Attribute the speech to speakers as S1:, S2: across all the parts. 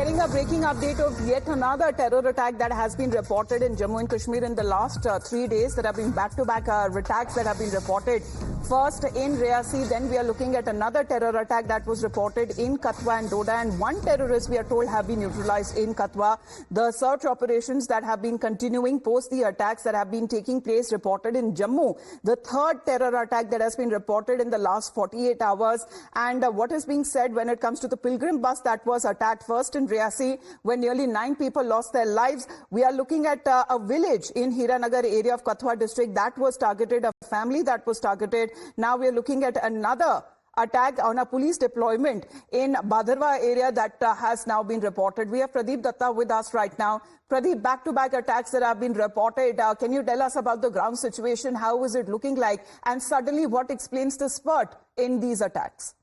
S1: Getting a breaking update of yet another terror attack that has been reported in Jammu and Kashmir in the last 3 days. There have been back-to-back attacks that have been reported. First in Reasi, then we are looking at another terror attack that was reported in Katwa and Doda, and one terrorist, we are told, have been neutralized in Katwa. The search operations that have been continuing post the attacks that have been taking place reported in Jammu. The third terror attack that has been reported in the last 48 hours. And what is being said when it comes to the pilgrim bus that was attacked first in Reasi, when nearly 9 people lost their lives. We are looking at a village in Hiranagar area of Kathua district that was targeted, a family that was targeted. Now we are looking at another attack on a police deployment in Bhadarwa area that has now been reported. We have Pradeep Datta with us right now. Pradeep, back-to-back attacks that have been reported. Can you tell us about the ground situation? How is it looking like? And suddenly, what explains the spurt in these attacks?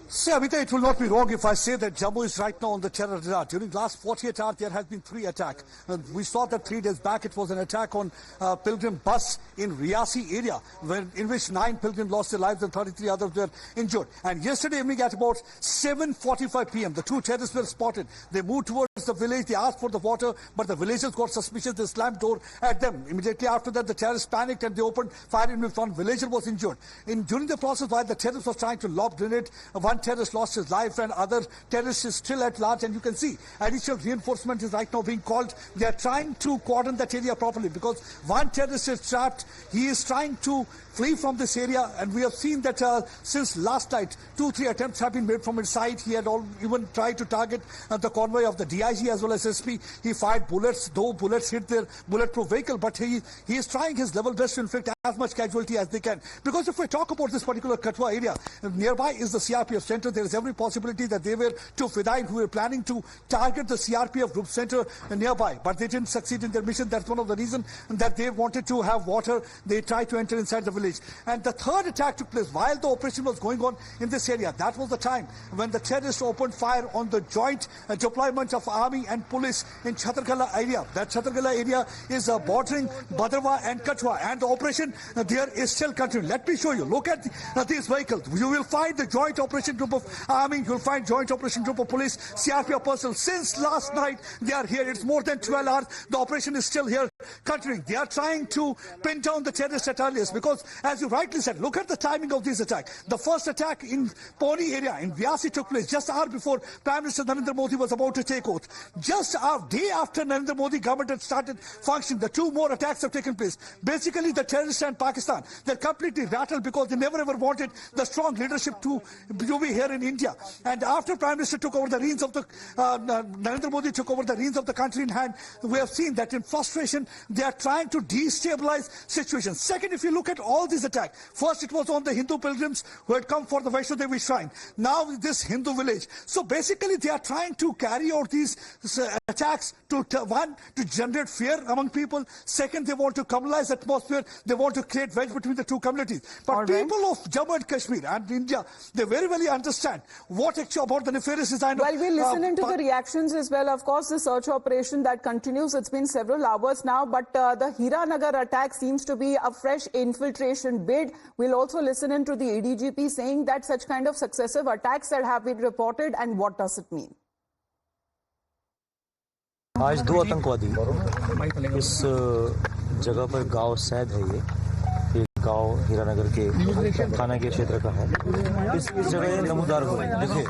S2: See, Amita, it will not be wrong if I say that Jammu is right now on the terror radar. During the last 48 hours, there has been 3 attacks. We saw that 3 days back, it was an attack on pilgrim bus in Reasi area, in which 9 pilgrims lost their lives and 33 others were injured. And yesterday evening at about 7:45 p.m., the 2 terrorists were spotted. They moved towards the village. They asked for the water, but the villagers got suspicious. They slammed door at them. Immediately after that, the terrorists panicked and they opened fire in which one villager was injured. During the process, while the terrorist was trying to lob grenade, one terrorist lost his life and other terrorists is still at large, and you can see additional reinforcement is right now being called. They are trying to cordon that area properly because one terrorist is trapped. He is trying to flee from this area, and we have seen that since last night 2-3 attempts have been made from inside. He had even tried to target the convoy of the DIG as well as SP. He fired bullets, though bullets hit their bulletproof vehicle, but he is trying his level best to inflict as much casualty as they can. Because if we talk about this particular Katwa area, nearby is the CRPF center. There is every possibility that they were 2 Fidain who were planning to target the CRPF group center nearby, but they didn't succeed in their mission. That's one of the reasons that they wanted to have water. They tried to enter inside the village. And the third attack took place while the operation was going on in this area. That was the time when the terrorists opened fire on the joint deployment of army and police in Chhatarkala area. That Chhatarkala area is bordering Bhadarwa and Katwa, and the operation there is still continuing. Let me show you. Look at these vehicles. You will find the joint operation group of army, you will find joint operation group of police, CRPF personnel. Since last night, they are here. It's more than 12 hours. The operation is still here, continuing. They are trying to pin down the terrorists at earliest because, as you rightly said, look at the timing of this attack. The first attack in Poni area, in Reasi, took place just an hour before Prime Minister Narendra Modi was about to take oath. Just a day after Narendra Modi government had started functioning, the 2 more attacks have taken place. Basically, the terrorists and Pakistan, they're completely rattled because they never ever wanted the strong leadership to be here in India. And after Prime Minister took over the reins of the Narendra Modi took over the reins of the country in hand, we have seen that in frustration they are trying to destabilize situations. Second, if you look at all these attacks, first it was on the Hindu pilgrims who had come for the Vaishno Devi shrine. Now this Hindu village. So basically they are trying to carry out these attacks to generate fear among people. Second, they want to communalize atmosphere. They want to create wedge between the 2 communities. But people of Jammu and Kashmir and India, they very well understand what actually about the nefarious design.
S1: Well, we'll listen into the reactions as well. Of course, the search operation that continues. It's been several hours now, but the Hiranagar attack seems to be a fresh infiltration bid. We'll also listen into the ADGP saying that such kind of successive attacks that have been reported, and what does it mean?
S3: आज 2 आतंकवादी इस जगह पर गांव सैद है ये गांव हीरानगर के थाना के क्षेत्र का है। इस जगह नमूदार हुए देखिए,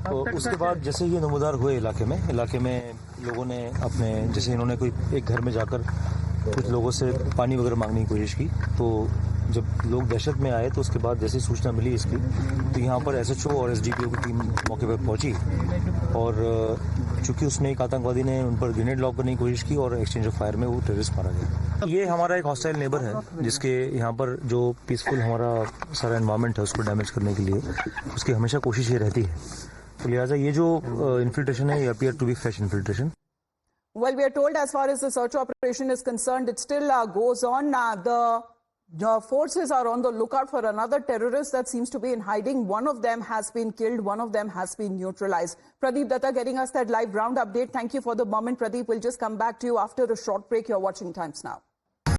S3: तो उसके बाद जैसे ये नमूदार हुए इलाके में लोगों ने अपने जैसे इन्होंने कोई एक घर में जाकर कुछ लोगों से पानी वगैरह मांगने की कोशिश की, तो जब लोग दहशत में आए तो उसके बाद जैसे सूचना मिली इसकी, तो यहाँ पर SHO और SDPO की टीम मौके पर पहुंची और चूंकि उसमें एक आतंकवादी ने उन पर ग्रेनेड लॉक करने की कोशिश की और एक्सचेंज ऑफ फायर में वो टेररिस्ट मारा गया। ये हमारा एक हॉस्टाइल नेबर है जिसके यहाँ पर जो पीसफुल हमारा सारा एनवायरनमेंट है उसको डैमेज करने के लिए उसकी हमेशा कोशिश ये रहती है। तो लिहाजा ये जो इन्फिल्ट्रेशन है ये appear to be fresh infiltration.
S1: Well, we are told as far as the search operation is concerned, it still goes on. The forces are on the lookout for another terrorist that seems to be in hiding. One of them has been killed. One of them has been neutralized. Pradeep Datta getting us that live ground update. Thank you for the moment, Pradeep. We'll just come back to you after a short break. You're watching Times Now.